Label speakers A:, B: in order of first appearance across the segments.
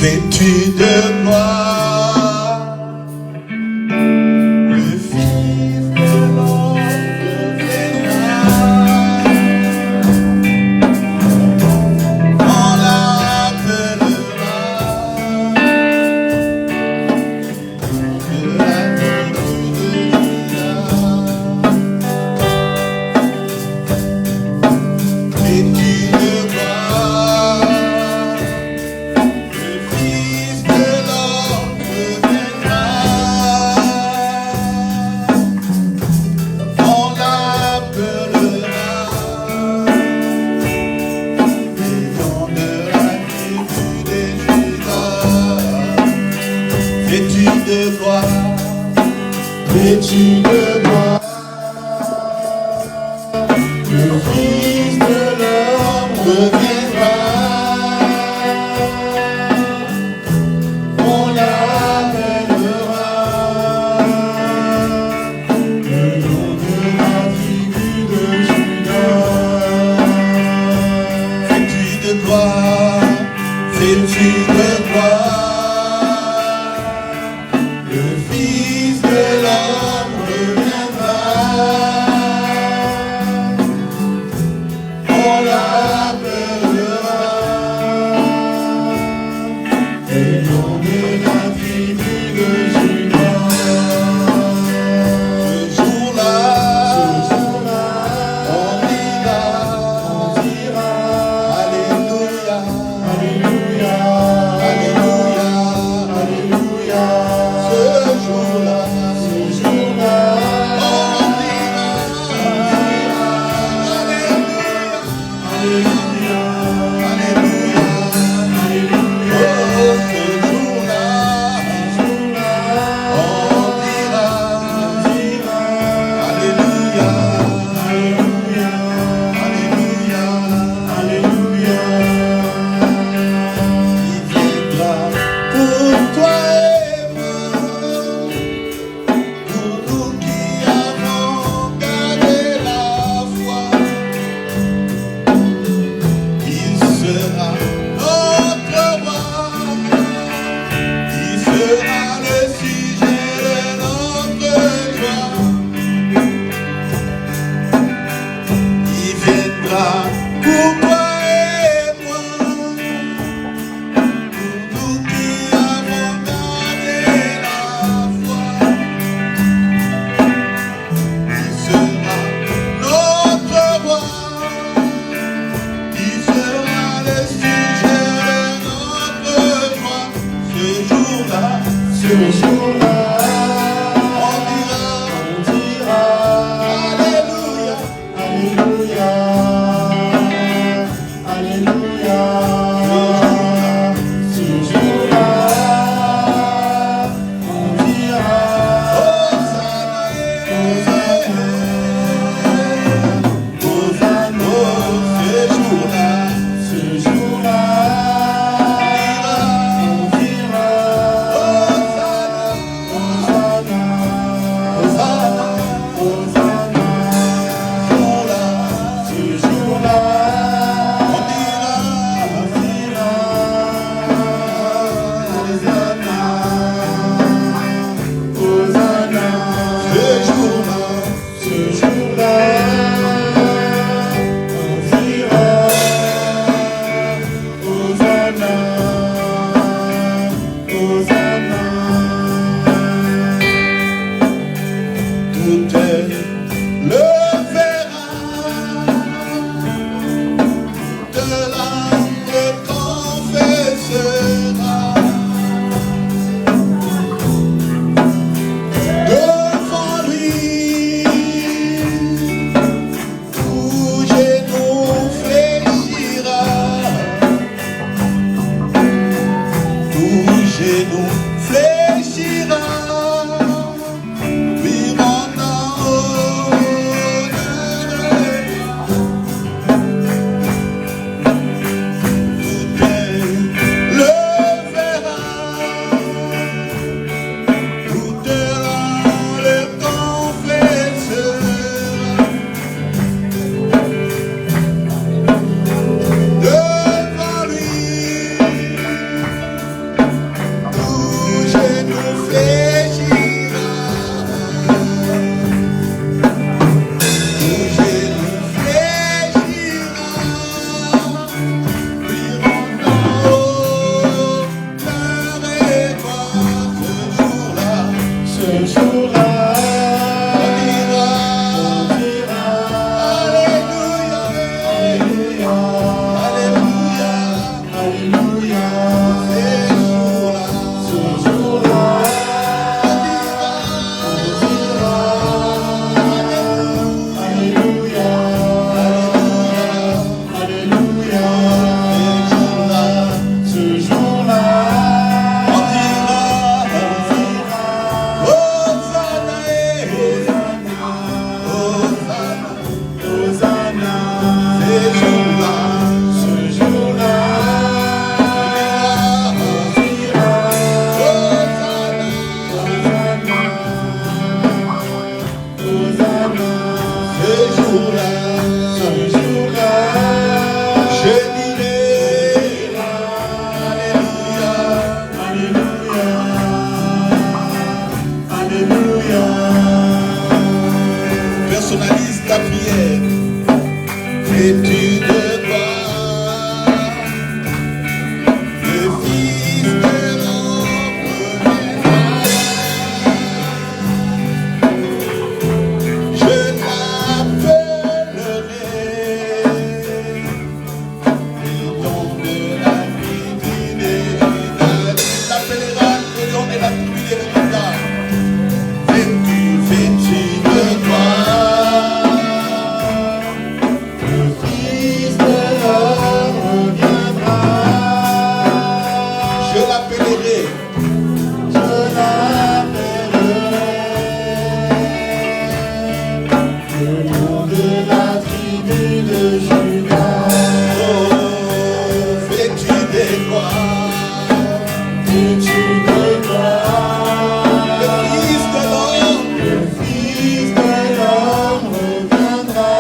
A: vêtu de gloire, le Fils de l'homme deviendra. On l'appellera de la tribu de Juda, vêtu de gloire. Vêtu de gloire, vêtu de gloire, le Fils de l'homme reviendra. On l'appellera le nom de la tribu de Juda. Vêtu de gloire, vêtu de gloire. Le Fils de l'homme reviendra. Personnalise ta prière et tu devras le Fils de l'homme reviendra. Je l'appellerai le nom de la tribu des Judas. Il l'appellera le nom de la tribu des Judas. Vêtu de gloire, le Fils de l'homme reviendra. Je l'appellerai le nom de la tribu de Judas. Oh, vêtu de gloire, vêtu de gloire, le Fils de l'homme reviendra.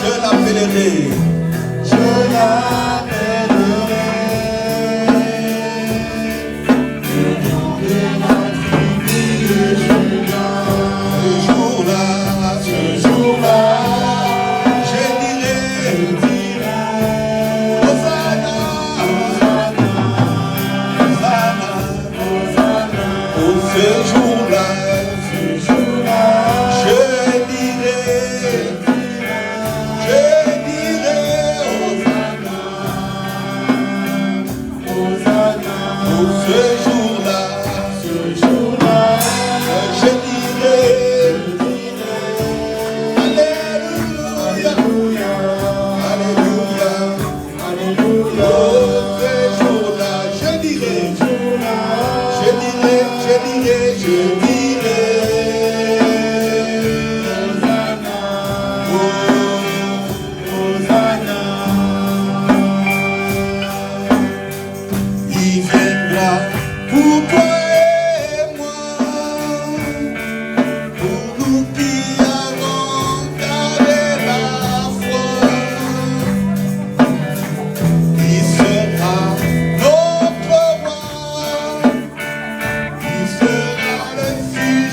A: Je l'appellerai le nom de la tribu de Judas. Ce jour-là, je dirai Hosanna, Hosanna, Hosanna. Pour ce jour-là, je dirai Hosanna, Hosanna. Pour ce jour-là, je dirai Alléluia, Alléluia, Alléluia. Pour ce jour-là, je dirai Hosanna. Il viendra pour toi et moi, pour nous qui avons gardé la foi. Il sera notre roi, il sera le Fils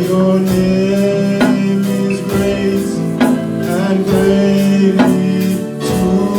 B: Your name is great and greatly to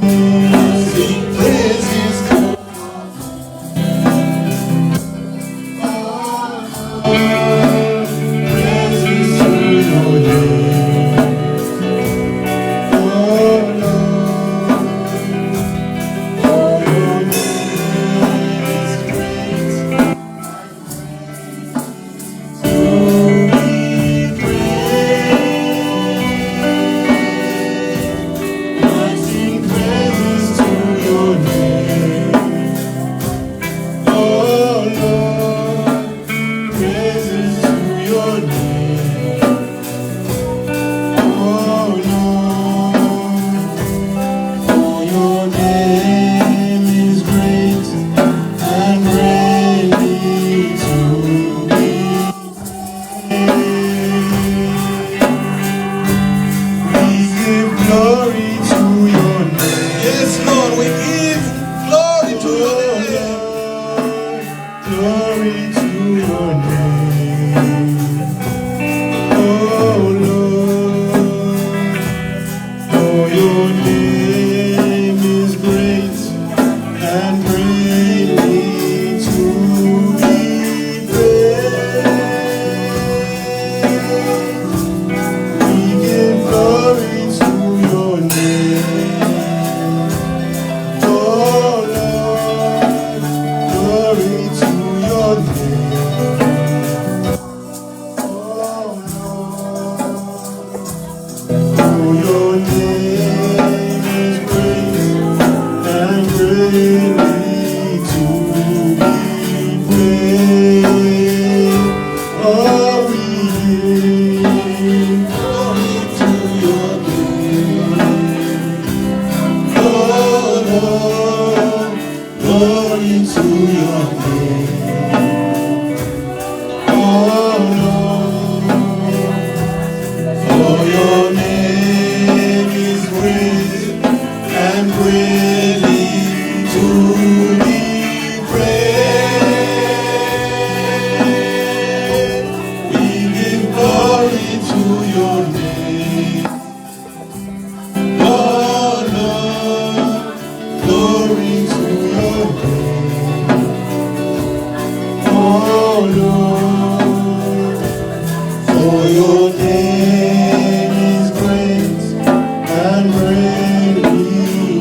A: Sing praises to praises to your name. Oh Lord, for your name is great to be praised. I sing praises to your name. Oh Lord, praises to your name. Oh Lord, for your name is great and greatly to be praised. We give glory to your name. Yes, Lord, we give glory to your name. Glory to your name. Oh Lord, for your name is great and greatly to be praised. We give glory to your name. Oh Lord, glory to your name. Oh Lord, for your name is great and greatly to be praised. Oh, we give glory to your name. Oh Lord, glory to your name. Oh Lord, for your name is great and greatly to be praised. We give glory to your name. Oh Lord, glory to your name. Oh Lord, for your name is great and greatly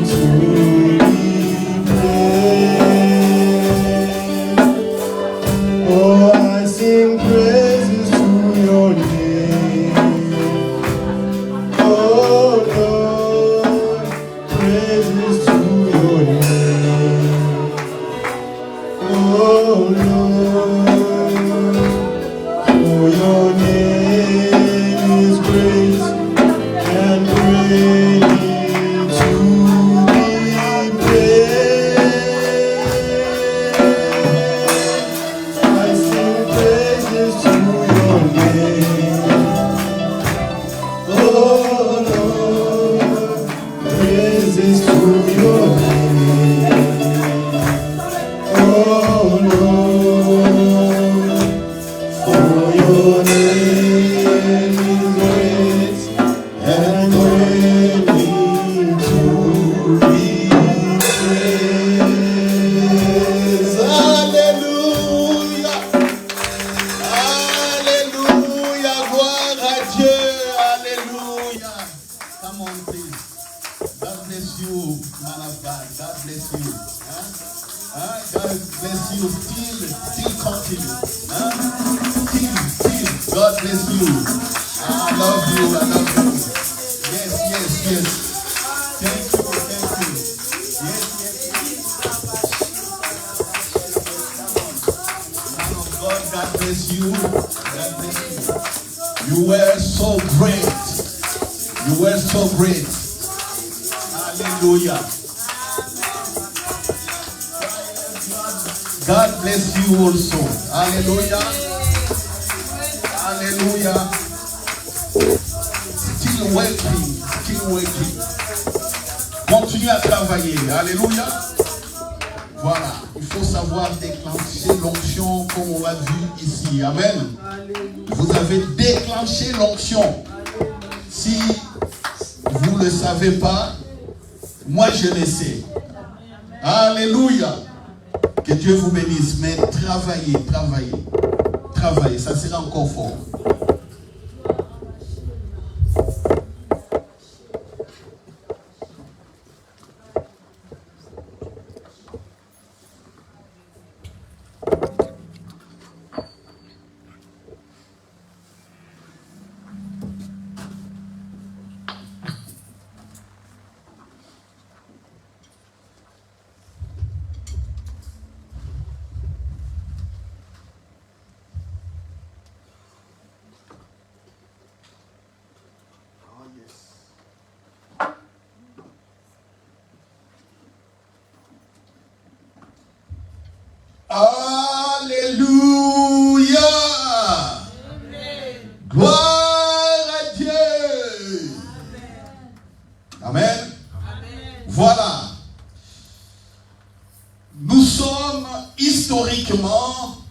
A: to be praised. Oh, I sing praises to your name. Oh Lord, praises to your name. Oh Lord, for your name is great and greatly to be praised. I sing praises to your name. Oh Lord, praises to your name. Oh Lord, for your name is great and greatly to be praised. Alléluia, alléluia, gloire à Dieu, alléluia. Come on, please. God bless you, man of God. God bless you. God bless you. Still continue. Still. God bless you. I love you. Yes. Thank you. Yes. Man of God, God bless you. God bless you. You were so great. Hallelujah. God bless you also. Hallelujah. Still working. Continue à travailler. Alléluia. Voilà. Il faut savoir déclencher l'onction comme on l'a vu ici. Amen. Vous avez déclenché l'onction. Si vous ne le savez pas, Moi, je le sais. Alléluia. Que Dieu vous bénisse. Mais travaillez, travaillez. Travaillez, ça sera encore fort. Alléluia. Amen. Gloire à Dieu. Amen. Amen. Voilà. Nous sommes historiquement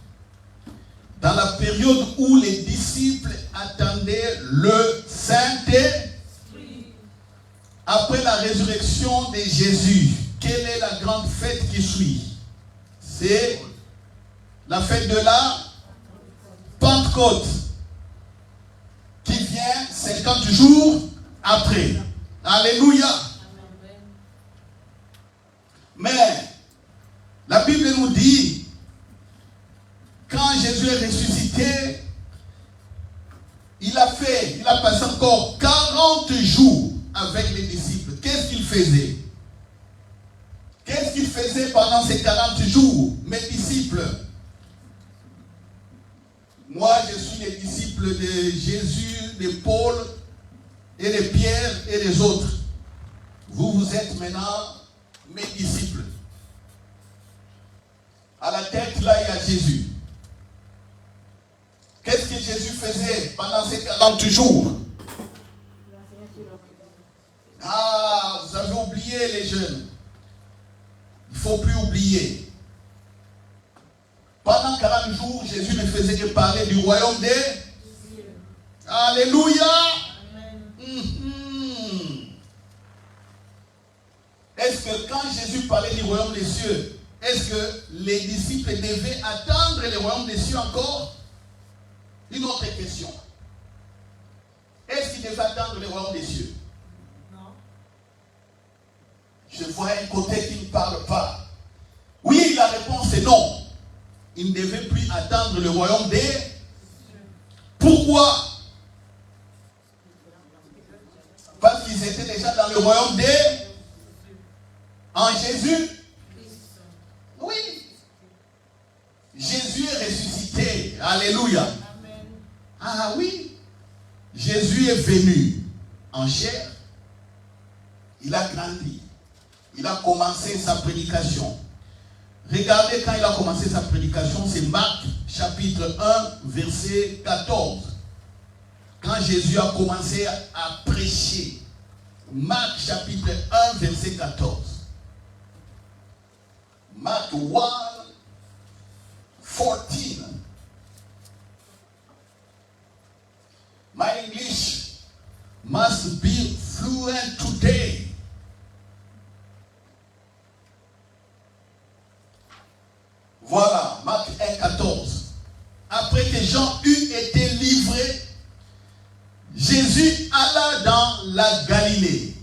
A: dans la période où les disciples attendaient le Saint-Esprit. Après la résurrection de Jésus, quelle est la grande fête qui suit? C'est la fête de la Pentecôte qui vient 50 jours après. Alléluia. Mais la Bible nous dit, quand Jésus est ressuscité, il a passé encore 40 jours avec les disciples. Qu'est-ce qu'il faisait? Qu'est-ce qu'il faisait pendant ces 40 jours, mes disciples? Moi, je suis les disciples de Jésus, de Paul, et de Pierre, et des autres. Vous êtes maintenant mes disciples. À la tête, là, il y a Jésus. Qu'est-ce que Jésus faisait pendant ces 40 jours? Ah, vous avez oublié les jeunes. Il ne faut plus oublier. Pendant 40 jours, Jésus ne faisait que parler du royaume des cieux. Alléluia. Est-ce que quand Jésus parlait du royaume des cieux, est-ce que les disciples devaient attendre le royaume des cieux encore? Une autre question. Est-ce qu'ils devaient attendre le royaume des cieux? Je vois un côté qui ne parle pas. Oui, la réponse est non. Ils ne devaient plus attendre le royaume des cieux. Pourquoi? Parce qu'ils étaient déjà dans le royaume des cieux. En Jésus? Oui. Jésus est ressuscité. Alléluia. Amen. Ah oui. Jésus est venu en chair. Il a grandi. Il a commencé sa prédication. Regardez quand il a commencé sa prédication, c'est Marc chapitre 1, verset 14. Quand Jésus a commencé à prêcher. Marc chapitre 1, verset 14. Mark 1, 14. My English must be fluent today. Voilà, Marc 1, 14. Après que Jean eut été livré, Jésus alla dans la Galilée,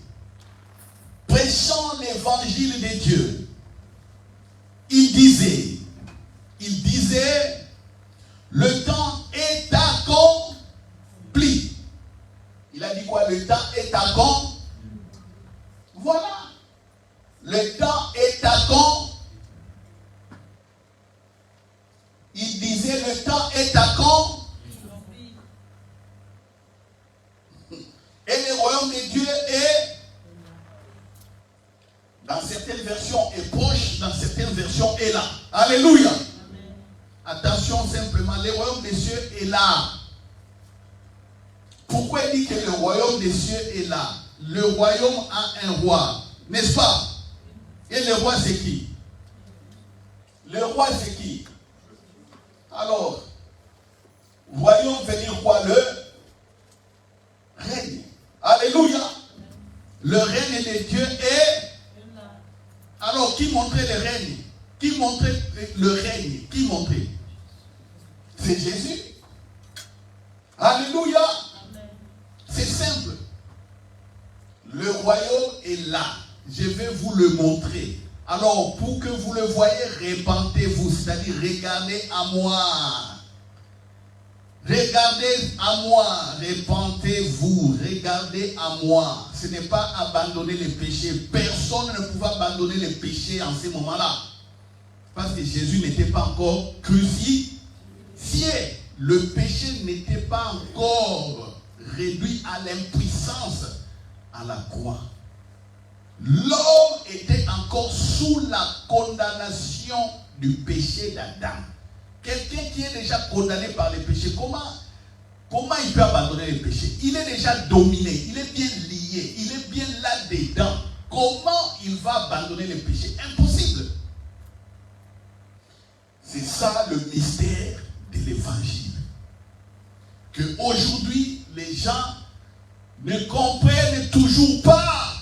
A: prêchant l'évangile de Dieu. Il disait, le temps est accompli. Il a dit quoi? Le temps est accompli. Voilà. Le temps est accompli. Il disait, le temps est accompli. Et le royaume de Dieu est, dans certaines versions, est proche, dans certaines versions, est là. Alléluia. Amen. Attention simplement, le royaume des cieux est là. Pourquoi il dit que le royaume des cieux est là? Le royaume a un roi, n'est-ce pas? Et le roi c'est qui? Le roi c'est qui? Alors, voyons venir quoi? Le règne. Alléluia. Le règne de Dieu est Alors, qui montrait le règne? Qui montrait le règne? Qui montrait? C'est Jésus. Alléluia. C'est simple. Le royaume est là. Je vais vous le montrer. Alors, pour que vous le voyez, répentez-vous. C'est-à-dire, regardez à moi. Regardez à moi. Répentez-vous. Regardez à moi. Ce n'est pas abandonner les péchés. Personne ne pouvait abandonner les péchés en ce moment-là. Parce que Jésus n'était pas encore crucifié. Le péché n'était pas encore réduit à l'impuissance à la croix. L'homme était encore sous la condamnation du péché d'Adam. Quelqu'un qui est déjà condamné par les péchés, comment il peut abandonner les péchés? Il est déjà dominé, il est bien lié, il est bien là-dedans. Comment il va abandonner les péchés? Impossible. C'est ça le mystère de l'évangile. Que aujourd'hui, les gens ne comprennent toujours pas.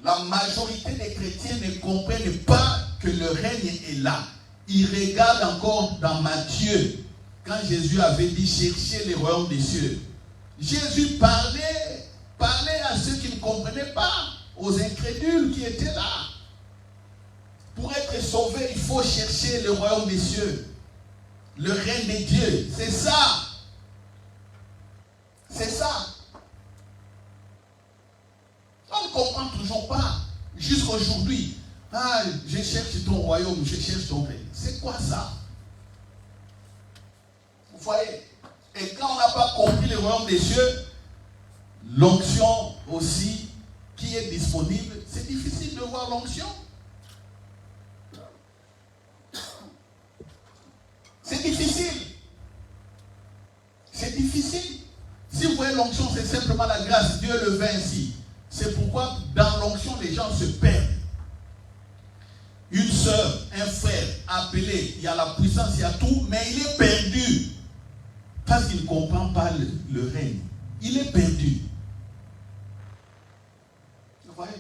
A: La majorité des chrétiens ne comprennent pas que le règne est là. Ils regardent encore dans Matthieu, quand Jésus avait dit chercher les royaumes des cieux. Jésus parlait à ceux qui ne comprenaient pas, aux incrédules qui étaient là. Pour être sauvé, il faut chercher le royaume des cieux. Le règne de Dieu, c'est ça. C'est ça. On ne comprend toujours pas. Jusqu'aujourd'hui, je cherche ton royaume, je cherche ton règne. C'est quoi ça? Vous voyez? Et quand on n'a pas compris le royaume des cieux, l'onction aussi qui est disponible, c'est difficile de voir l'onction. C'est difficile. C'est difficile. Si vous voyez l'onction, c'est simplement la grâce. Dieu le veut ainsi. C'est pourquoi dans l'onction, les gens se perdent. Une sœur, un frère appelé, il y a la puissance, il y a tout, mais il est perdu. Parce qu'il ne comprend pas le règne. Il est perdu. Vous voyez?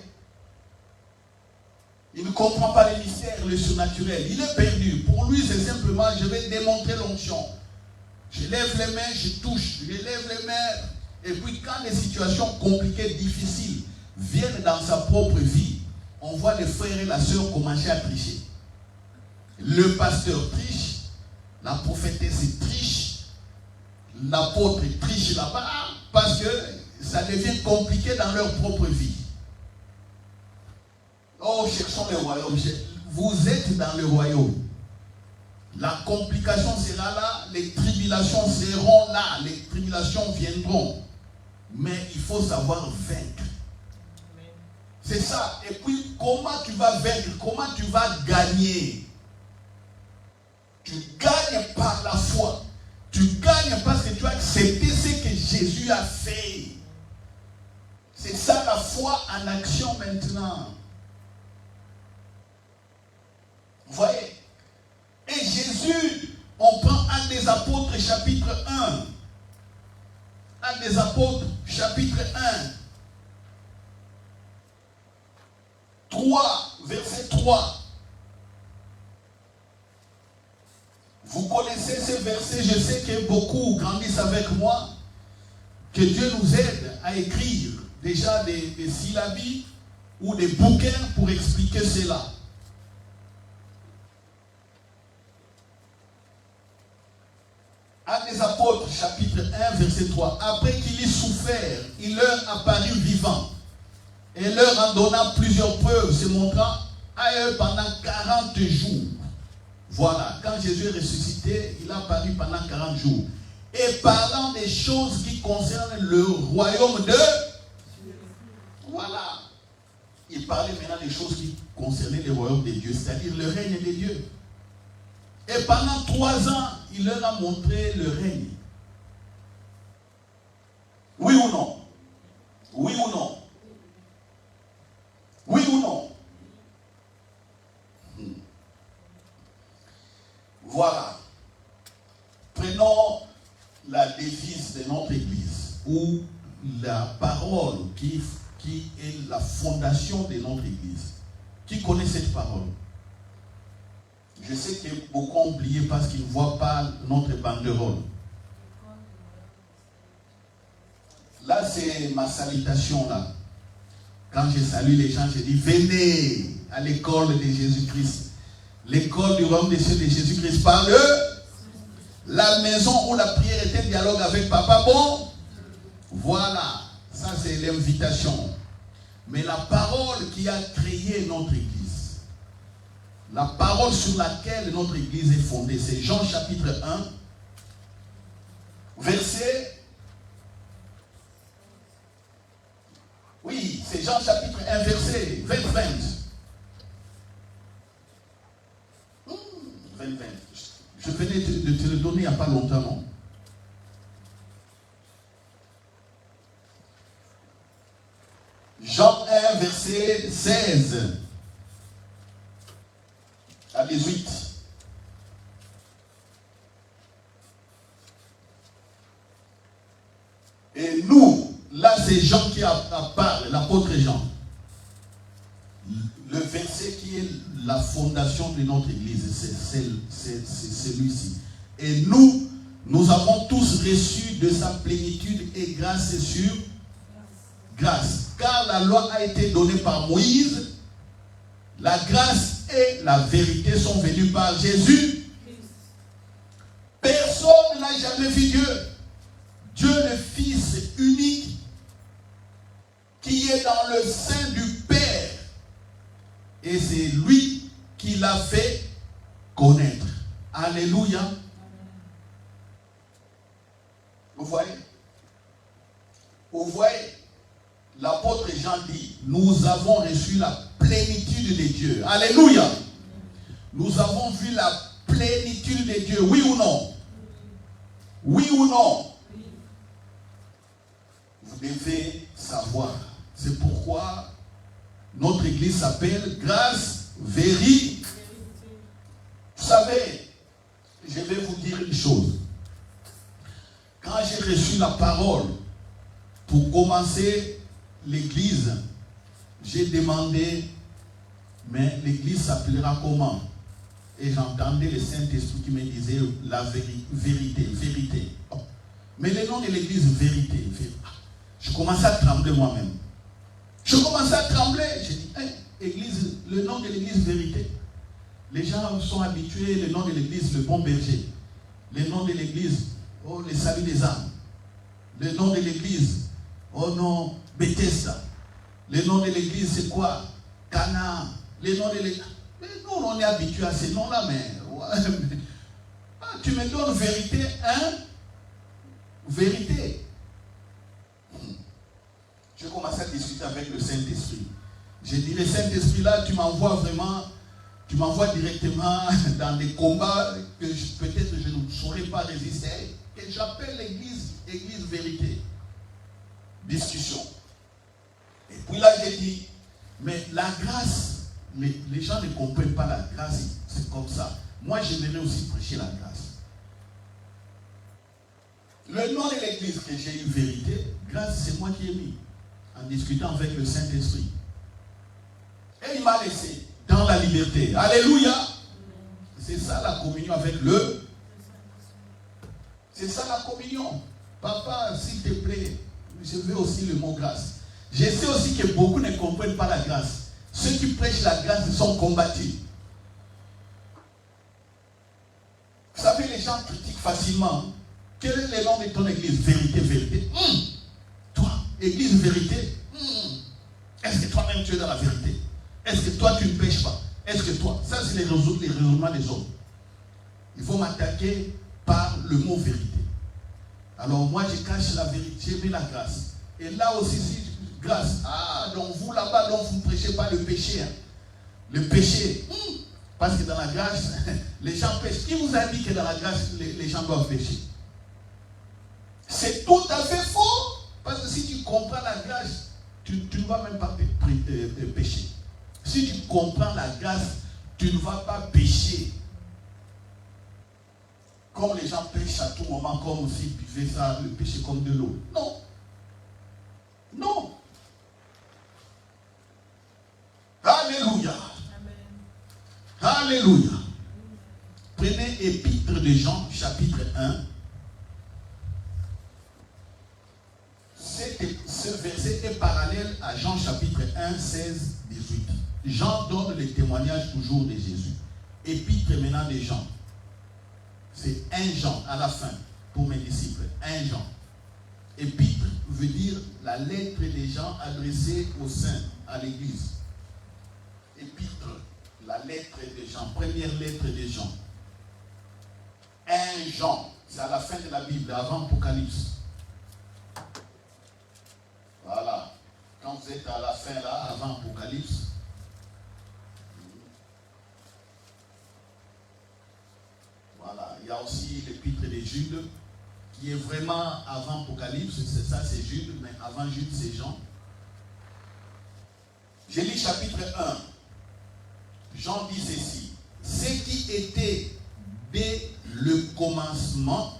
A: Il ne comprend pas les mystères, le surnaturel. Il est perdu. Pour lui, c'est simplement, je vais démontrer l'onction. Je lève les mains, je touche. Je lève les mains. Et puis quand les situations compliquées, difficiles viennent dans sa propre vie, on voit les frères et la sœur commencer à tricher. Le pasteur triche, la prophétesse triche, l'apôtre triche là-bas, parce que ça devient compliqué dans leur propre vie. Oh, cherchons le royaume. Vous êtes dans le royaume. La complication sera là, les tribulations seront là, les tribulations viendront. Mais il faut savoir vaincre. C'est ça. Et puis, comment tu vas vaincre? Comment tu vas gagner? Tu gagnes par la foi. Tu gagnes parce que tu as accepté ce que Jésus a fait. C'est ça la foi en action maintenant. Vous voyez? Et Jésus, on prend un des apôtres chapitre 1. Un des apôtres chapitre 1. 3, verset 3. Vous connaissez ce verset, je sais que beaucoup grandissent avec moi. Que Dieu nous aide à écrire déjà des syllabies ou des bouquins pour expliquer cela. Actes des apôtres, chapitre 1, verset 3. Après qu'il ait souffert, il leur apparut vivant et leur en donnant plusieurs preuves, se montrant à eux pendant 40 jours. Voilà, quand Jésus est ressuscité, il a apparu pendant 40 jours. Et parlant des choses qui concernent le royaume de... Voilà. Il parlait maintenant des choses qui concernaient le royaume de Dieu, c'est-à-dire le règne de Dieu. Et pendant 3 ans, il leur a montré le règne. Oui ou non? Oui ou non? Oui ou non? Voilà. Prenons la devise de notre église, ou la parole qui qui est la fondation de notre Église. Qui connaît cette parole? Je sais que beaucoup ont oublié parce qu'ils ne voient pas notre banderole. Là, c'est ma salutation là. Quand je salue les gens, je dis venez à l'école de Jésus-Christ. L'école du royaume des cieux de Jésus-Christ par la maison où la prière est un dialogue avec Papa. Bon, voilà, ça c'est l'invitation. Mais la parole qui a créé notre Église, la parole sur laquelle notre Église est fondée, c'est Jean chapitre 1, verset... Oui, c'est Jean chapitre 1, verset 20. 20. Je venais de te le donner il n'y a pas longtemps, non? Jean 1, verset 16 à 18. Et nous, là c'est Jean qui parle, l'apôtre Jean. Le verset qui est la fondation de notre Église, c'est celui-ci. Et nous avons tous reçu de sa plénitude et grâce sur grâce. Car la loi a été donnée par Moïse, la grâce et la vérité sont venues par Jésus. Personne n'a jamais vu Dieu. Dieu le Fils unique qui est dans le sein du Père. Et c'est lui qui l'a fait connaître. Alléluia. Vous voyez? Vous voyez? L'apôtre Jean dit, nous avons reçu la plénitude de Dieu. Alléluia. Nous avons vu la plénitude de Dieu. Oui ou non? Oui ou non? Vous devez savoir. C'est pourquoi notre église s'appelle Grâce Vérité. Vous savez, je vais vous dire une chose. Quand j'ai reçu la parole pour commencer l'église, j'ai demandé, mais l'église s'appellera comment? Et j'entendais le Saint-Esprit qui me disait la vérité. Oh. Mais le nom de l'église, vérité. Je commençais à trembler moi-même. Je commençais à trembler. J'ai dit, hey, église, le nom de l'église, vérité. Les gens sont habitués, le nom de l'église, le bon berger. Le nom de l'église, oh, le salut des âmes. Le nom de l'église, oh non, Bethesda. Le nom de l'église, c'est quoi? Cana. Le nom de l'église. Mais nous, on est habitués à ces noms-là, mais... Ah, tu me donnes vérité, hein? Vérité. Je commençais à discuter avec le Saint-Esprit. J'ai dit, le Saint-Esprit là, tu m'envoies vraiment, tu m'envoies directement dans des combats que peut-être je ne saurais pas résister. Et j'appelle l'église, église vérité. Discussion. Et puis là, j'ai dit, mais la grâce, les gens ne comprennent pas la grâce, c'est comme ça. Moi, j'aimerais aussi prêcher la grâce. Le nom de l'église que j'ai eu vérité, grâce, c'est moi qui ai mis. En discutant avec le Saint-Esprit. Et il m'a laissé dans la liberté. Alléluia. C'est ça la communion avec le. C'est ça la communion. Papa, s'il te plaît, je veux aussi le mot grâce. Je sais aussi que beaucoup ne comprennent pas la grâce. Ceux qui prêchent la grâce sont combattus. Vous savez, les gens critiquent facilement. Quel est le nom de ton église? Vérité, vérité. Toi, église vérité. Est-ce que toi-même tu es dans la vérité? Est-ce que toi tu ne pêches pas? Est-ce que toi, ça c'est les raisonnements des hommes. Il faut m'attaquer par le mot vérité. Alors moi je cache la vérité, j'ai mis la grâce. Et là aussi, si grâce, donc vous là-bas, donc vous ne prêchez pas le péché. Hein. Le péché, parce que dans la grâce, les gens pêchent. Qui vous a dit que dans la grâce, les gens doivent pécher? C'est tout à fait faux. Parce que si tu comprends la grâce, tu ne vas même pas pécher. Si tu comprends la grâce, tu ne vas pas pécher. Comme les gens pêchent à tout moment, comme s'ils buvaient ça, le péché comme de l'eau. Non. Non. Alléluia. Prenez Épître de Jean, chapitre 1. Ce verset est parallèle à Jean chapitre 1, 16, 18. Jean donne le témoignage toujours de Jésus. Épître maintenant de Jean. C'est 1 Jean à la fin pour mes disciples. 1 Jean. Épître veut dire la lettre des gens adressée aux saints, à l'église. Épître, la lettre de Jean, première lettre de Jean. 1 Jean, c'est à la fin de la Bible, avant Apocalypse. Voilà. Quand vous êtes à la fin là, avant Apocalypse, voilà. Il y a aussi l'épître de Jude, qui est vraiment avant Apocalypse. C'est ça, c'est Jude, mais avant Jude, c'est Jean. Je lis chapitre 1. Jean dit ceci. Ce qui était dès le commencement,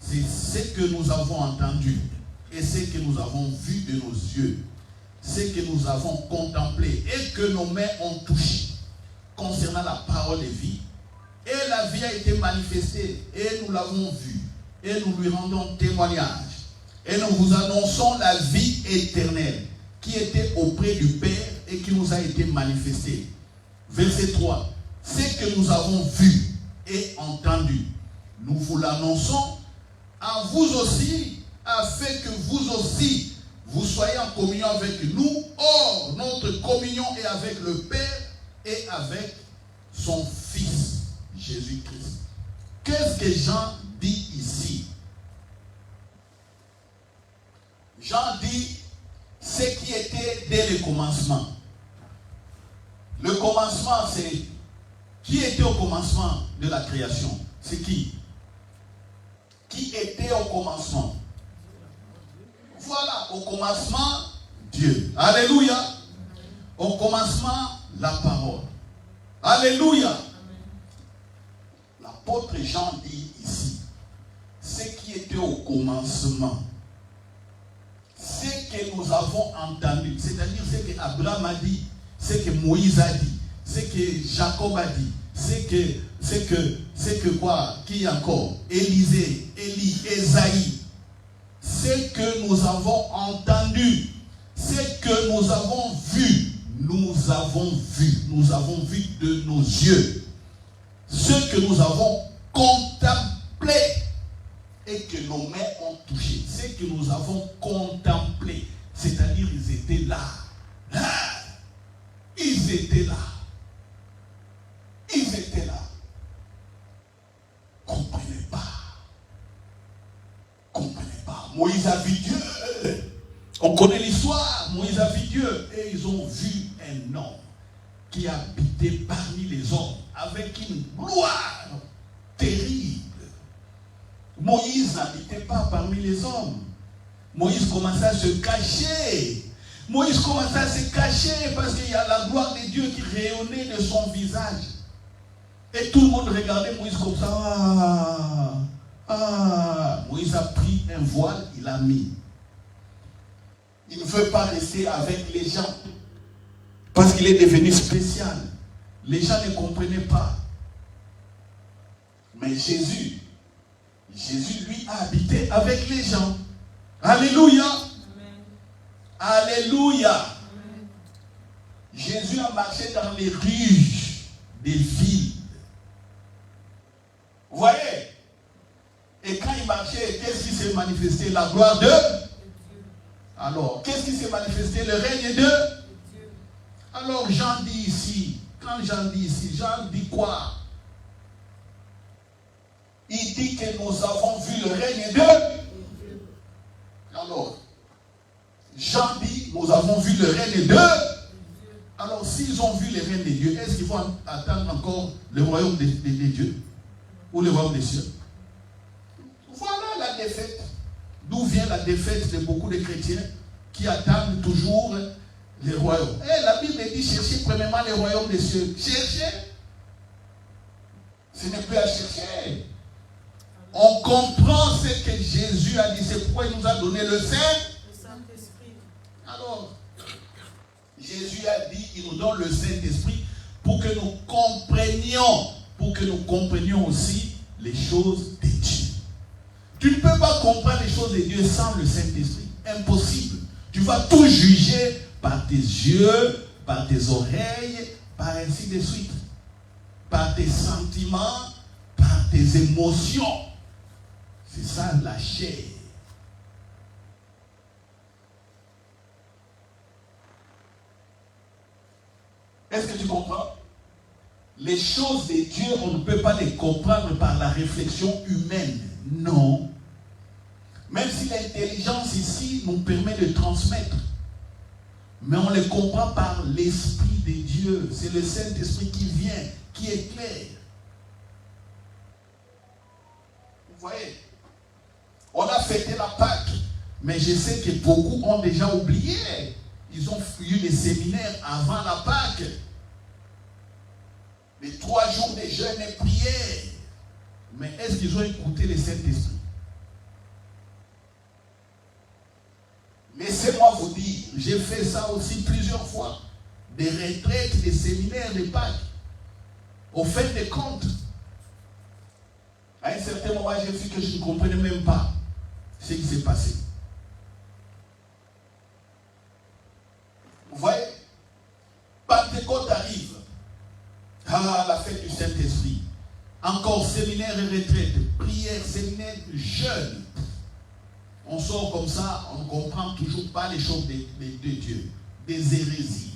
A: c'est ce que nous avons entendu et ce que nous avons vu de nos yeux, ce que nous avons contemplé et que nos mains ont touché concernant la parole de vie. Et la vie a été manifestée et nous l'avons vue et nous lui rendons témoignage et nous vous annonçons la vie éternelle qui était auprès du Père et qui nous a été manifestée. Verset 3. Ce que nous avons vu et entendu, nous vous l'annonçons à vous aussi, afin que vous aussi, vous soyez en communion avec nous. Or, notre communion est avec le Père et avec son Fils, Jésus-Christ. Qu'est-ce que Jean dit ici? Jean dit ce qui était dès le commencement. Le commencement, c'est... Qui était au commencement de la création? C'est qui? Qui était au commencement? Voilà, au commencement, Dieu. Alléluia. Au commencement, la parole. Alléluia. L'apôtre Jean dit ici, ce qui était au commencement, ce que nous avons entendu, c'est-à-dire ce que Abraham a dit, ce que Moïse a dit, ce que Jacob a dit, c'est que quoi? Qui encore? Élisée, Élie, Ésaïe. Ce que nous avons entendu, ce que nous avons vu, nous avons vu de nos yeux. Ce que nous avons contemplé et que nos mains ont touché. Ce que nous avons contemplé, c'est-à-dire ils étaient là. Ils étaient là. Ils étaient là. Comprenez pas. Comprenez pas. Moïse a vu Dieu. On connaît l'histoire. Moïse a vu Dieu. Et ils ont vu un homme qui habitait parmi les hommes avec une gloire terrible. Moïse n'habitait pas parmi les hommes. Moïse commençait à se cacher. Moïse commençait à se cacher parce qu'il y a la gloire de Dieu qui rayonnait de son visage. Et tout le monde regardait Moïse comme ça. Moïse a pris un voile, il a mis. Il ne veut pas rester avec les gens parce qu'il est devenu spécial. Les gens ne comprenaient pas. Mais Jésus, lui, a habité avec les gens. Alléluia. Amen. Alléluia. Amen. Jésus a marché dans les rues des villes. Vous voyez? Et quand il marchait, qu'est-ce qui s'est manifesté? La gloire de Dieu. Alors, qu'est-ce qui s'est manifesté? Le règne de Dieu. Alors, Jean dit ici, Jean dit quoi? Il dit que nous avons vu le règne de Dieu. Alors, Jean dit, nous avons vu le règne de Dieu. Alors, s'ils ont vu le règne de Dieu, est-ce qu'il faut attendre encore le royaume de Dieu? Ou le royaume des cieux? Voilà la défaite. D'où vient la défaite de beaucoup de chrétiens qui attendent toujours le royaume? Et la Bible dit, cherchez premièrement le royaume des cieux. Cherchez. Ce n'est plus à chercher. On comprend ce que Jésus a dit. C'est pourquoi il nous a donné le Saint-Esprit. Alors, Jésus a dit, il nous donne le Saint-Esprit pour que nous comprenions aussi les choses de Dieu. Tu ne peux pas comprendre les choses de Dieu sans le Saint-Esprit. Impossible. Tu vas tout juger par tes yeux, par tes oreilles, par ainsi de suite. Par tes sentiments, par tes émotions. C'est ça la chair. Est-ce que tu comprends? Les choses de Dieu, on ne peut pas les comprendre par la réflexion humaine. Non. Même si l'intelligence ici nous permet de transmettre. Mais on les comprend par l'Esprit de Dieu. C'est le Saint-Esprit qui vient, qui éclaire. Vous voyez? On a fêté la Pâque. Mais je sais que beaucoup ont déjà oublié. Ils ont eu des séminaires avant la Pâque. Les 3 jours de jeûne et prière. Mais est-ce qu'ils ont écouté le Saint-Esprit? Laissez-moi vous dire, j'ai fait ça aussi plusieurs fois. Des retraites, des séminaires, des Pâques. Au fait des comptes. À un certain moment, j'ai vu que je ne comprenais même pas ce qui s'est passé. Vous voyez? Pentecôte arrive. Ah, la fête du Saint-Esprit. Encore séminaire et retraite. Prière, séminaire, jeûne. On sort comme ça, on ne comprend toujours pas les choses de Dieu. Des hérésies.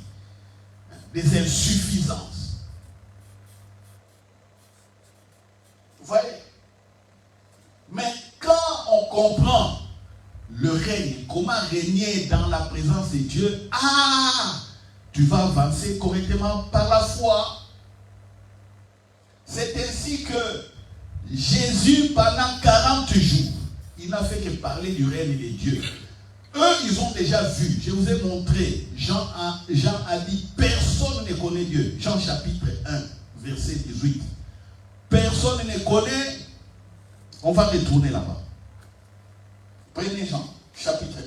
A: Des insuffisances. Vous voyez? Mais quand on comprend le règne, comment régner dans la présence de Dieu, tu vas avancer correctement par la foi. C'est ainsi que Jésus, pendant 40 jours, il n'a fait que parler du règne de Dieu. Eux, ils ont déjà vu. Je vous ai montré. Jean a dit, personne ne connaît Dieu. Jean chapitre 1, verset 18. Personne ne connaît. On va retourner là-bas. Prenez Jean, chapitre 1.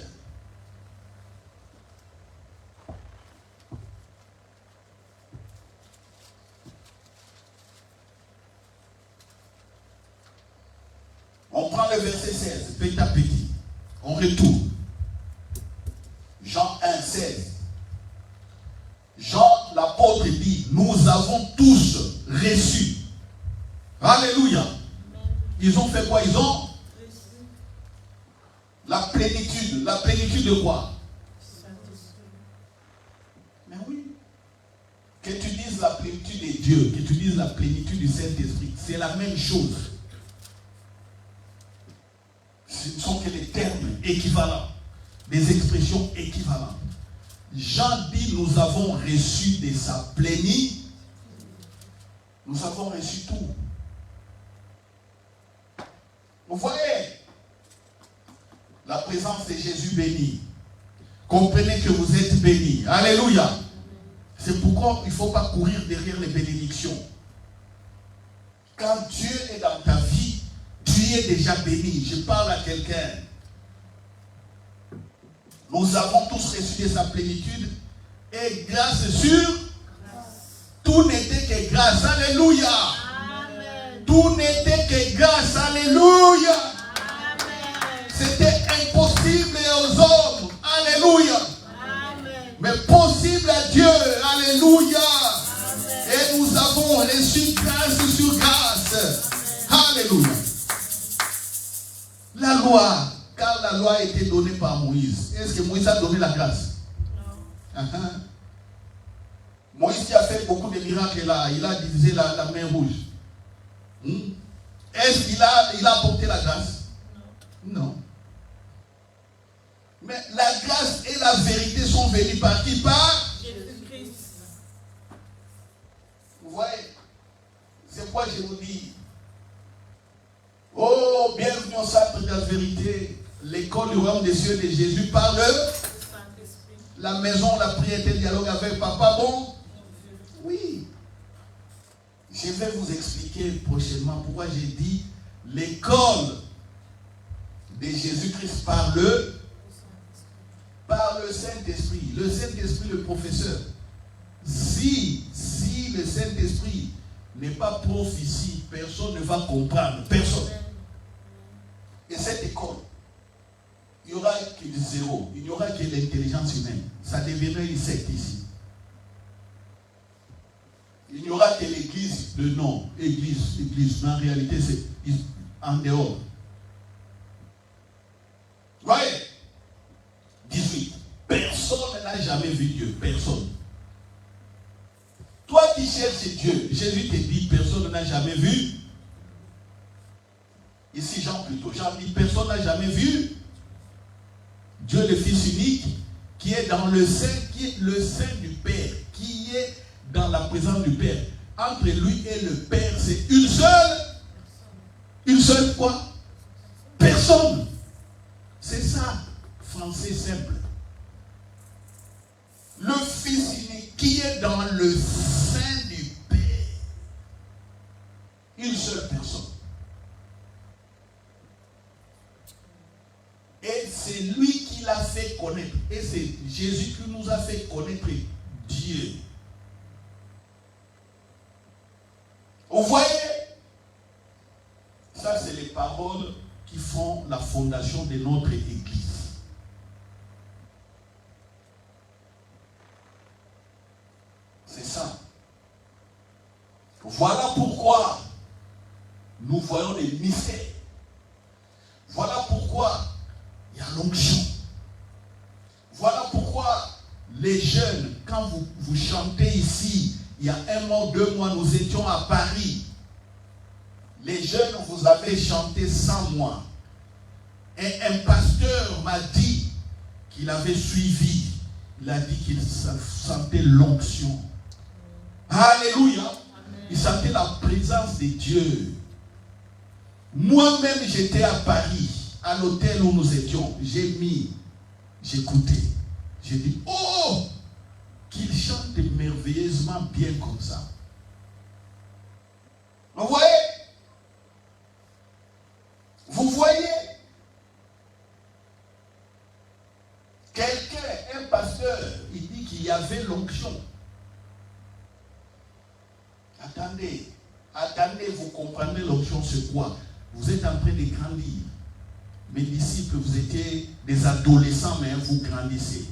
A: On prend le verset 16, petit à petit. On retourne. Jean 1, 16. Jean, l'apôtre, dit, nous avons tous reçu. Alléluia. Ils ont fait quoi? Ils ont la plénitude. La plénitude de quoi? Mais oui. Que tu dises la plénitude de Dieu, que tu dises la plénitude du Saint-Esprit, c'est la même chose. Ce ne sont que des termes équivalents, des expressions équivalentes. Jean dit, nous avons reçu de sa plénitude. Nous avons reçu tout. Vous voyez la présence de Jésus béni. Comprenez que vous êtes bénis. Alléluia. C'est pourquoi il ne faut pas courir derrière les bénédictions. Quand Dieu est dans ta vie, tu es déjà béni. Je parle à quelqu'un. Nous avons tous reçu de sa plénitude et grâce sur tout n'était que grâce. Alléluia. Amen. Tout n'était que grâce. Alléluia. Amen. C'était impossible aux hommes. Alléluia. Amen. Mais possible à Dieu. Alléluia. Amen. Et nous avons reçu grâce sur grâce. Amen. Alléluia. La loi, car la loi a été donnée par Moïse. Est-ce que Moïse a donné la grâce? Non. Moïse qui a fait beaucoup de miracles là, il a divisé la mer rouge. Est-ce qu'il a apporté la grâce? Non. Non. Mais la grâce et la vérité sont venues par qui? Par Jésus-Christ. Vous voyez? C'est pourquoi je vous dis, oh, bienvenue au centre de la vérité, l'école du royaume des cieux de Jésus par le la maison, la prière, tel dialogue avec Papa, bon? Oui. Je vais vous expliquer prochainement pourquoi j'ai dit l'école de Jésus-Christ par le Saint-Esprit. Le Saint-Esprit, le professeur. Si le Saint-Esprit n'est pas prof ici, personne ne va comprendre. Personne. Et cette école, il n'y aura que du zéro. Il n'y aura que l'intelligence humaine. Ça deviendrait une secte ici. Il n'y aura que l'église, le nom, église. Mais en réalité, c'est en dehors. Voyez, 18. Personne n'a jamais vu Dieu. Personne. Toi qui cherches Dieu, Jésus te dit, personne n'a jamais vu. Ici, Jean plutôt. Jean dit, personne n'a jamais vu Dieu le Fils unique, qui est dans le sein, qui est le sein du Père, qui est dans la présence du Père. Entre lui et le Père, c'est une seule quoi? Personne. C'est ça, français simple. Le Fils unique qui est dans le sein du Père. Une seule personne. Et c'est lui qui l'a fait connaître. Et c'est Jésus qui nous a fait connaître Dieu. Vous voyez? Ça, c'est les paroles qui font la fondation de notre Église. C'est ça. Voilà pourquoi nous voyons les mystères. Voilà pourquoi il y a l'onction. Voilà pourquoi les jeunes, quand vous chantez ici, il y a 1 mois, 2 mois, nous étions à Paris. Les jeunes, vous avez chanté sans moi. Et un pasteur m'a dit qu'il avait suivi. Il a dit qu'il sentait l'onction. Alléluia. Amen. Il sentait la présence de Dieu. Moi-même, j'étais à Paris, à l'hôtel où nous étions. J'écoutais. J'ai dit, oh, qu'il chante merveilleusement bien comme ça. Vous voyez? Vous voyez? Quelqu'un, un pasteur, il dit qu'il y avait l'onction. Attendez, vous comprenez l'onction, c'est quoi? Vous êtes en train de grandir. Mes disciples, vous étiez des adolescents, mais vous grandissez.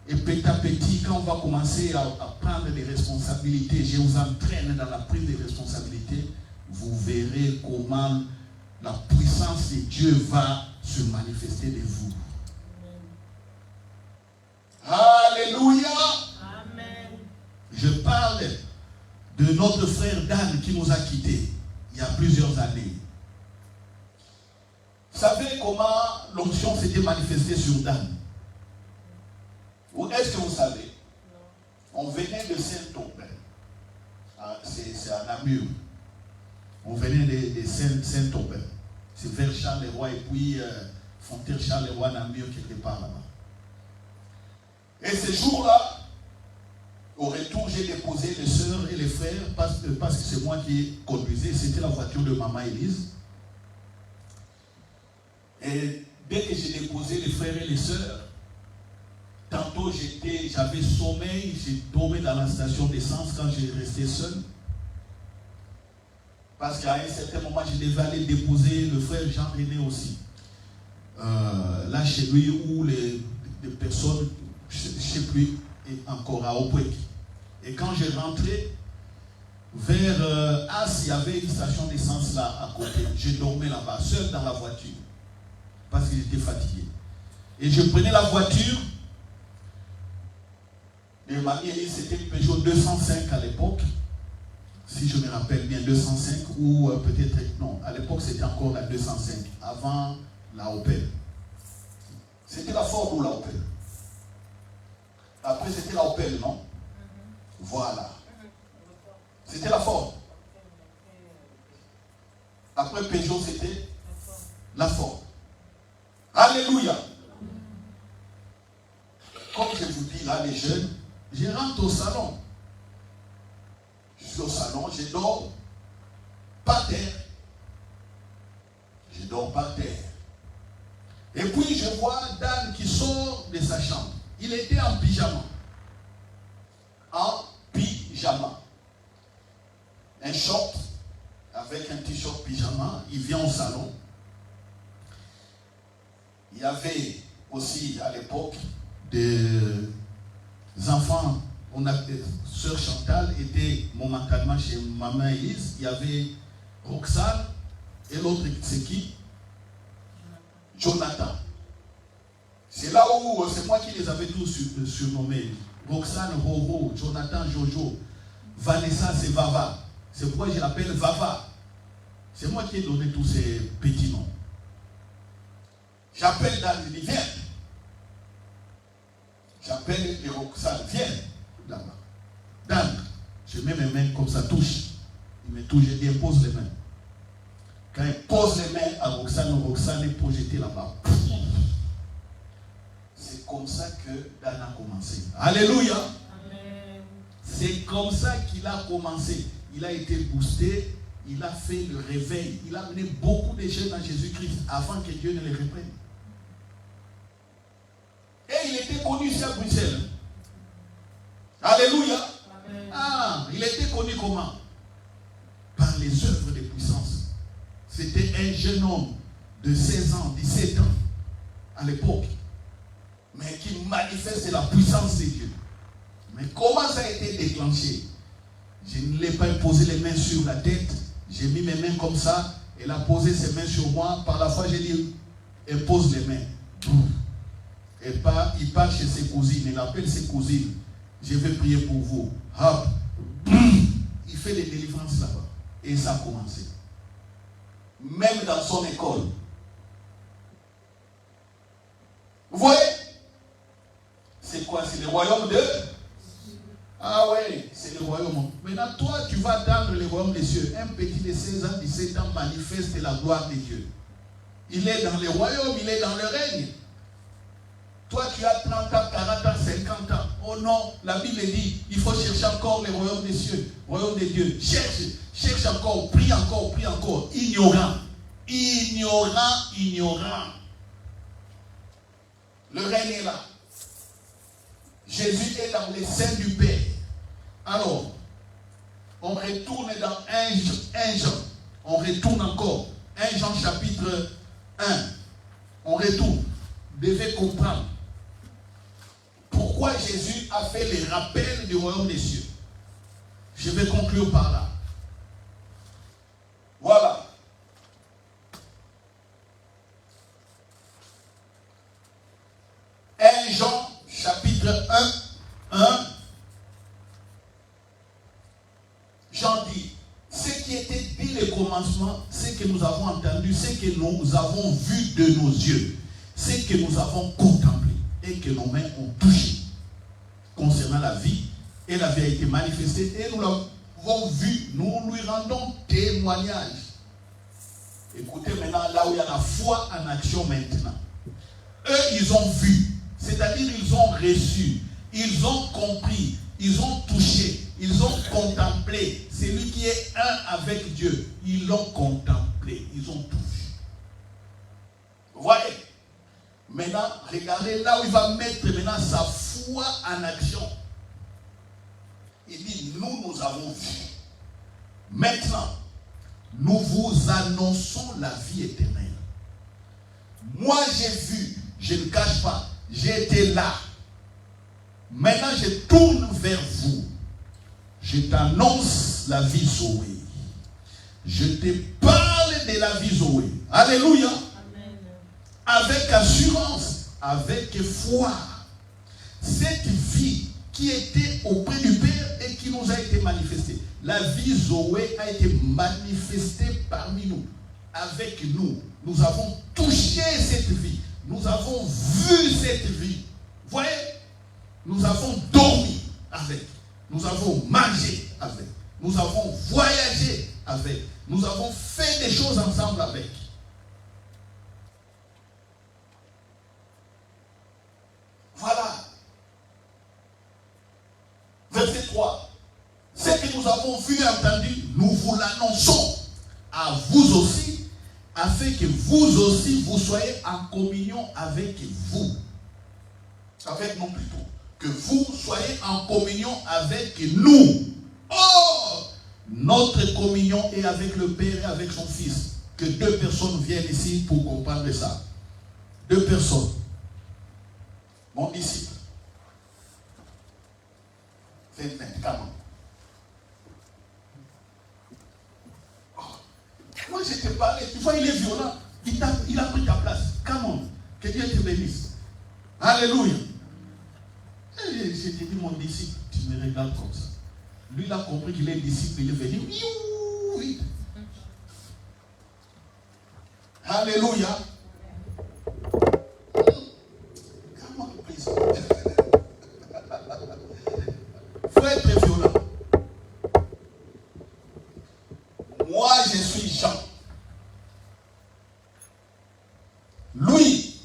A: Et petit à petit, quand on va commencer à prendre des responsabilités, je vous entraîne dans la prise des responsabilités, vous verrez comment la puissance de Dieu va se manifester de vous. Alléluia. Amen. Je parle de notre frère Dan qui nous a quittés il y a plusieurs années. Vous savez comment l'onction s'était manifestée sur Dan? Ou est-ce que vous savez? On venait de Saint-Aubin. C'est à Namur. On venait de Saint-Aubin. C'est vers Charleroi et puis Fontaine Charleroi, Namur, quelque part là-bas. Et ce jour-là, au retour, j'ai déposé les sœurs et les frères parce que c'est moi qui conduisais. C'était la voiture de maman Élise. Et dès que j'ai déposé les frères et les sœurs, tantôt j'avais sommeil, j'ai dormi dans la station d'essence quand j'ai resté seul. Parce qu'à un certain moment, je devais aller déposer le frère Jean-René aussi. Là chez lui, où les personnes, je ne sais plus, encore à Opwek. Et quand j'ai rentré, vers As, il y avait une station d'essence là à côté. Je dormais là-bas, seul dans la voiture. Parce que j'étais fatigué. Et je prenais la voiture. Et mamie Élise, c'était une Peugeot 205 à l'époque. Si je me rappelle bien, 205 ou peut-être, non, à l'époque c'était encore la 205, avant la Opel. C'était la Ford ou la Opel? Après c'était la Opel, non? Voilà. C'était la Ford. Après Peugeot, c'était la Ford. Alléluia. Comme je vous dis là, les jeunes, je rentre au salon. Je suis au salon, je dors par terre. Je dors par terre. Et puis je vois Dan qui sort de sa chambre. Il était en pyjama. En pyjama. pyjama. Un short avec un t-shirt pyjama. Il vient au salon. Il y avait aussi à l'époque des enfants. On appelait Sœur Chantal était momentanément chez maman Elise. Il y avait Roxane et l'autre c'est qui? Jonathan. C'est là où c'est moi qui les avais tous surnommés. Roxane, Roro, Jonathan, Jojo, Vanessa, c'est Vava. C'est pourquoi je l'appelle Vava. C'est moi qui ai donné tous ces petits noms. J'appelle Dan, il dit viens. J'appelle les Roxane, viens là-bas. Dan, je mets mes mains comme ça, touche. Il me touche, je dis pose les mains. Quand il pose les mains à Roxane, Roxane est projetée là-bas. C'est comme ça que Dan a commencé. Alléluia. Amen. C'est comme ça qu'il a commencé. Il a été boosté, il a fait le réveil. Il a amené beaucoup de jeunes à Jésus-Christ avant que Dieu ne les reprenne. Et il était connu ici à Bruxelles. Alléluia. Amen. Ah, il était connu comment? Par les œuvres de puissance. C'était un jeune homme de 16 ans, 17 ans à l'époque, mais qui manifeste la puissance de Dieu. Mais comment ça a été déclenché? Je ne l'ai pas posé les mains sur la tête, j'ai mis mes mains comme ça, elle a posé ses mains sur moi, par la foi j'ai dit, elle pose les mains. Il part chez ses cousines, il appelle ses cousines, je vais prier pour vous. Hop. Il fait des délivrances là-bas. Et ça a commencé. Même dans son école. Vous voyez? C'est quoi? C'est le royaume de... Ah oui, c'est le royaume. Maintenant, toi, tu vas attendre le royaume des cieux. Un petit de 16 ans, 17 ans manifeste la gloire de Dieu. Il est dans le royaume, il est dans le règne. Toi, tu as 30 ans, 40 ans, 50 ans. Oh non, la Bible dit, il faut chercher encore le royaume des cieux, le royaume de Dieu. Cherche encore, prie encore, prie encore. Ignorant. Le règne est là. Jésus est dans les seins du Père. Alors, on retourne dans 1 Jean. On retourne encore. 1 Jean chapitre 1. On retourne. Vous devez comprendre pourquoi Jésus a fait les rappels du royaume des cieux. Je vais conclure par là. Voilà. Jean chapitre 1. Jean dit, ce qui était dès le commencement, ce que nous avons entendu, ce que nous avons vu de nos yeux, ce que nous avons contemplé et que nos mains ont touché concernant la vie, et la vie a été manifestée et nous l'avons vu, nous lui rendons témoignage. Écoutez maintenant là où il y a la foi en action maintenant. Eux, ils ont vu, c'est-à-dire ils ont reçu, ils ont compris, ils ont touché, ils ont contemplé. Celui qui est un avec Dieu, ils l'ont contemplé, ils ont tout vu. Vous voyez? Maintenant, regardez là où il va mettre maintenant sa foi en action. Il dit, nous avons vu. Maintenant, nous vous annonçons la vie éternelle. Moi, j'ai vu, je ne cache pas, j'ai été là. Maintenant, je tourne vers vous. Je t'annonce la vie Zoé. Je te parle de la vie Zoé. Alléluia. Avec assurance, avec foi. Cette vie qui était auprès du Père et qui nous a été manifestée. La vie Zoé a été manifestée parmi nous, avec nous. Nous avons touché cette vie. Nous avons vu cette vie. Vous voyez? Nous avons dormi avec. Nous avons mangé avec. Nous avons voyagé avec. Nous avons fait des choses ensemble avec. Voilà. Verset 3. Ce que nous avons vu et entendu, nous vous l'annonçons à vous aussi, afin que vous aussi, vous soyez en communion avec vous. Avec nous plutôt. Que vous soyez en communion avec nous. Notre communion est avec le Père et avec son Fils. Que 2 personnes viennent ici pour comprendre ça. 2 personnes. Mon disciple. 20, comment? Moi, je te parlais. Tu vois, il est violent. Il a pris ta place. Comment? Que Dieu te bénisse. Alléluia. Et je te dis, mon disciple, tu me regardes comme ça. Lui, il a compris qu'il est disciple. Il est venu. Vite. Alléluia. Comment il prie ça? Il faut être violent. Moi, je suis Jean. Lui,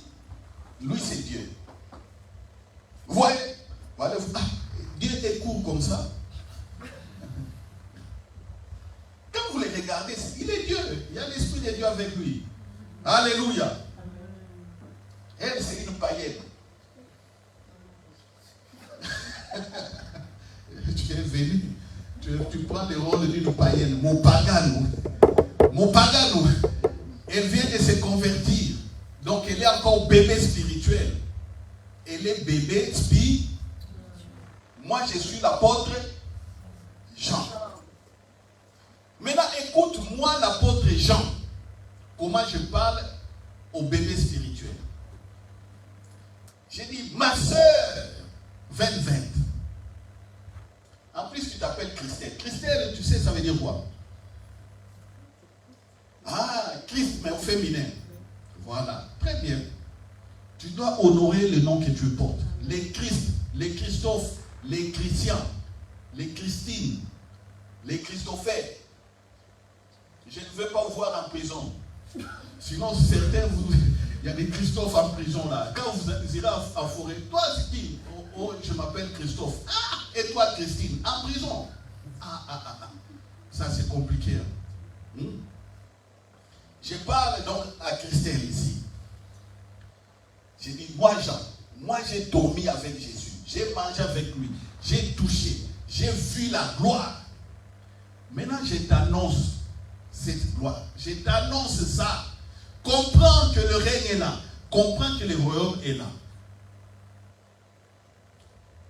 A: c'est Dieu. Vous voyez? Voilà, Dieu est court comme ça. Quand vous le regardez, il est Dieu. Il y a l'Esprit de Dieu avec lui. Alléluia. Elle, c'est une païenne. Tu es venu. Tu prends le rôle d'une païenne. Mon pagano. Elle vient de se convertir. Donc elle est encore bébé spirituel. Elle est bébé spirituel. Moi, je suis l'apôtre Jean. Maintenant, écoute-moi l'apôtre Jean. Comment je parle au bébé spirituel. J'ai dit, ma soeur, 20. En plus, tu t'appelles Christelle. Christelle, tu sais, ça veut dire quoi? Ah, Christ, mais au féminin. Voilà, très bien. Tu dois honorer le nom que tu portes. Les Christ, les Christophe, les Christians, les Christine, les Christophère. Je ne veux pas vous voir en prison. Sinon, certains, il y a des Christophe en prison là. Quand vous irez à forêt, toi c'est qui? Oh, je m'appelle Christophe. Ah, et toi Christine, en prison. Ça c'est compliqué. Hein? Je parle donc à Christelle ici. J'ai dit, moi Jean, j'ai dormi avec Jésus. J'ai mangé avec lui. J'ai touché. J'ai vu la gloire. Maintenant, je t'annonce cette gloire. Je t'annonce ça. Comprends que le règne est là. Comprends que le royaume est là.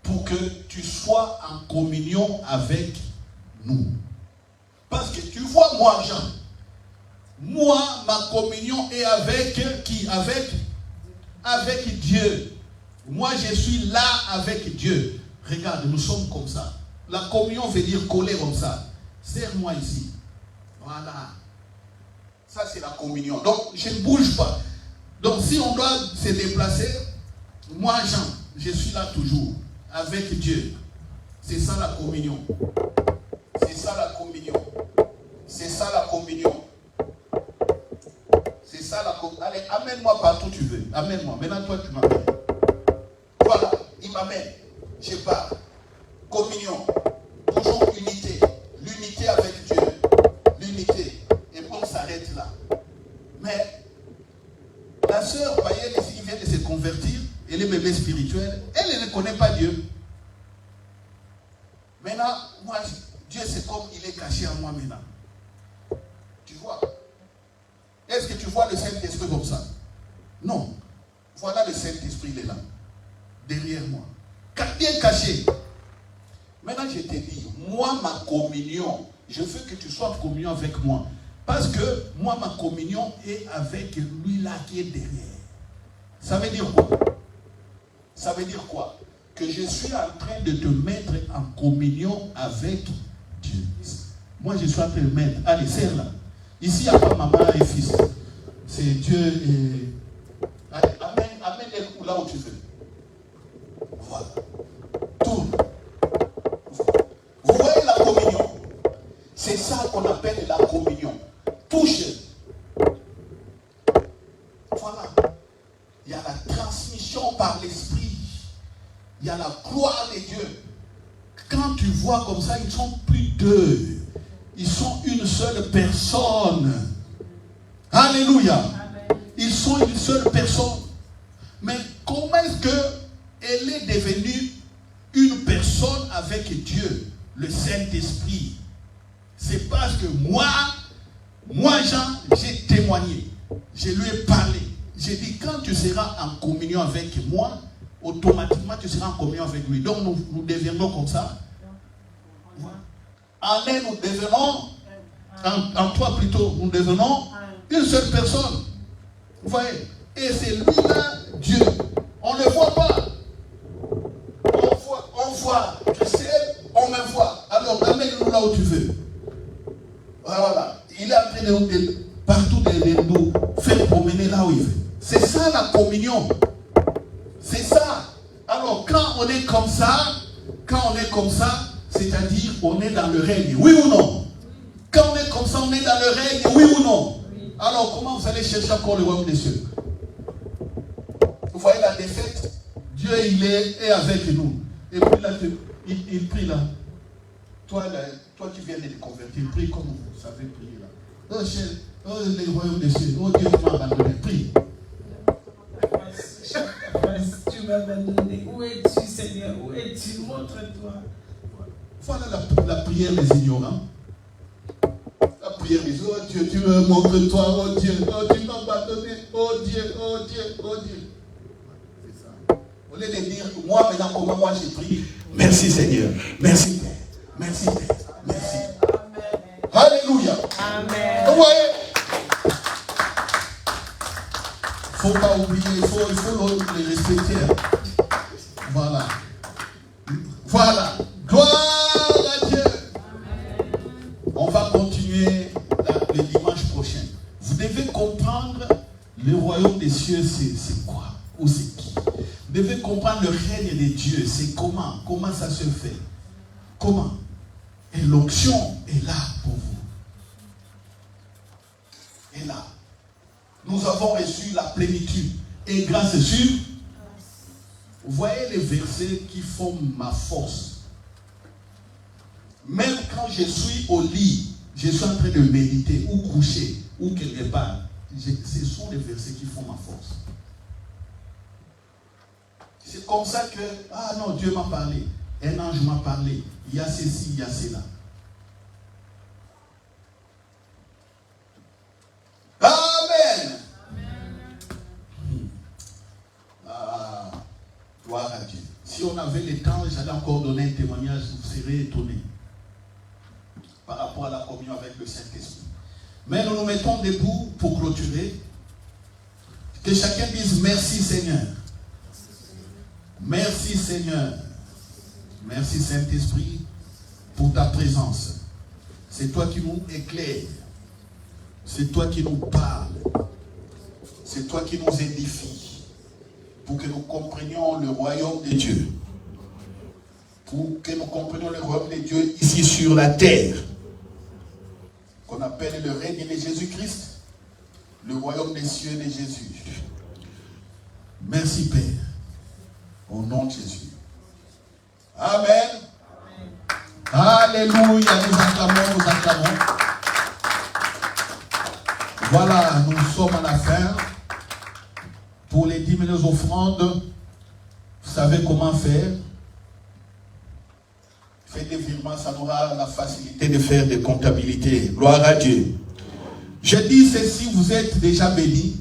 A: Pour que tu sois en communion avec nous. Parce que tu vois, moi, Jean, moi, ma communion est avec qui? Avec Dieu. Moi, je suis là avec Dieu. Regarde, nous sommes comme ça. La communion veut dire coller comme ça. Serre-moi ici. Voilà. Ça, c'est la communion. Donc, je ne bouge pas. Donc, si on doit se déplacer, moi, Jean, je suis là toujours, avec Dieu. C'est ça la communion. C'est ça la communion. C'est ça la communion. C'est ça la communion. Allez, amène-moi partout où tu veux. Amène-moi. Maintenant, toi, tu m'amènes. Voilà, il m'amène. Je pars. Communion. Toujours unité. L'unité avec Dieu. L'unité. Et puis on s'arrête là. Mais la sœur païenne ici qui vient de se convertir, elle est bébé spirituel, elle ne connaît pas Dieu. Maintenant, moi, Dieu c'est comme il est caché en moi maintenant. Tu vois? Est-ce que tu vois le Saint-Esprit comme ça? Non. Voilà le Saint-Esprit, il est là. Derrière moi. Bien caché. Maintenant, je te dis, moi, ma communion, je veux que tu sois en communion avec moi. Parce que moi, ma communion est avec lui là qui est derrière. Ça veut dire quoi? Ça veut dire quoi? Que je suis en train de te mettre en communion avec Dieu. Moi, je suis en train de mettre. Allez, serre là. Ici, il n'y a pas maman et fils. C'est Dieu et... Allez, amène-les là où tu veux. Voilà. Tourne. Vous voyez la communion? C'est ça qu'on appelle la communion. Touche. Voilà. Il y a la transmission par l'esprit. Il y a la gloire de Dieu. Quand tu vois comme ça, ils ne sont plus deux. Ils sont une seule personne. Alléluia. Amen. Ils sont une seule personne. Mais comment est-ce qu'elle est devenue une personne avec Dieu, le Saint-Esprit? C'est parce que moi Jean, j'ai témoigné. Je lui ai parlé. J'ai dit, quand tu seras en communion avec moi, automatiquement tu seras en communion avec lui. Donc nous deviendrons comme ça. En un, nous devenons, en toi plutôt, nous devenons une seule personne. Vous voyez? Et c'est lui-là, Dieu. On ne le voit pas. On voit. Je sais, on me voit. Alors, amène-nous là où tu veux. Voilà. Il est en train de partout de nous faire promener là où il veut. C'est ça la communion. C'est ça. Alors, quand on est comme ça, c'est-à-dire on est dans le règne. Oui ou non? Quand on est comme ça, on est dans le règne. Oui ou non? Alors, comment vous allez chercher encore le royaume des cieux? Vous voyez la défaite? Dieu, il est avec nous. Et puis là, il prie là. Toi, qui viens de te convertir, prie comme vous savez prier là. Oh, les royaumes des cieux. Oh, Dieu, tu m'as abandonné. Prie.
B: Tu m'as abandonné. Où es-tu, Seigneur? Où es-tu? Montre-toi.
A: Voilà la prière des ignorants. La prière des oh Dieu, tu me montres-toi, oh Dieu, oh tu m'as abandonné, oh Dieu, oh Dieu, oh Dieu. C'est ça. Au lieu de dire, moi maintenant, comment moi j'ai prié. Merci Seigneur, merci Père, merci Père, merci. Amen. Alléluia. Amen. Vous voyez? Il ne faut pas oublier, il faut les respecter. Voilà. Voilà. Gloire à Dieu. On va continuer le dimanche prochain. Vous devez comprendre le royaume des cieux, c'est quoi? Ou c'est qui? Vous devez comprendre le règne de Dieu. C'est comment? Comment ça se fait? Comment? Et l'onction est là pour vous. Et là. Nous avons reçu la plénitude. Et grâce sur, vous voyez les versets qui font ma force. Même quand je suis au lit, je suis en train de méditer, ou coucher, ou quelque part, ce sont les versets qui font ma force. C'est comme ça que, ah non, Dieu m'a parlé, un ange m'a parlé, il y a ceci, il y a cela. Amen. Ah, gloire à Dieu. Si on avait le temps, j'allais encore donner un témoignage, vous serez étonnés par rapport à la communion avec le Saint-Esprit. Mais nous nous mettons debout pour clôturer. Que chacun dise merci Seigneur. Merci Seigneur. Merci Saint-Esprit pour ta présence. C'est toi qui nous éclaires. C'est toi qui nous parles. C'est toi qui nous édifies. Pour que nous comprenions le royaume de Dieu. Pour que nous comprenions le royaume de Dieu ici sur la terre. Qu'on appelle le règne de Jésus-Christ. Le royaume des cieux de Jésus. Merci Père. Au nom de Jésus. Amen. Alléluia. Nous acclamons. Voilà, nous sommes à la fin. Pour les 10 000 offrandes, vous savez comment faire. Faites des virements, ça nous aura la facilité de faire des comptabilités. Gloire à Dieu. Je dis ceci, vous êtes déjà bénis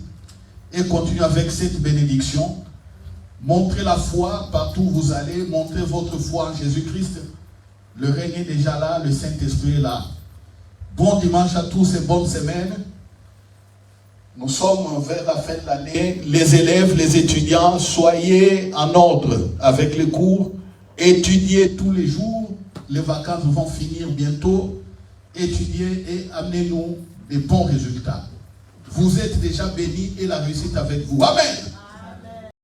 A: et continuez avec cette bénédiction. Montrez la foi partout où vous allez. Montrez votre foi en Jésus-Christ. Le règne est déjà là, le Saint-Esprit est là. Bon dimanche à tous et bonne semaine. Nous sommes vers la fin de l'année. Les élèves, les étudiants, soyez en ordre avec les cours. Étudiez tous les jours. Les vacances vont finir bientôt. Étudiez et amenez-nous des bons résultats. Vous êtes déjà bénis et la réussite avec vous. Amen.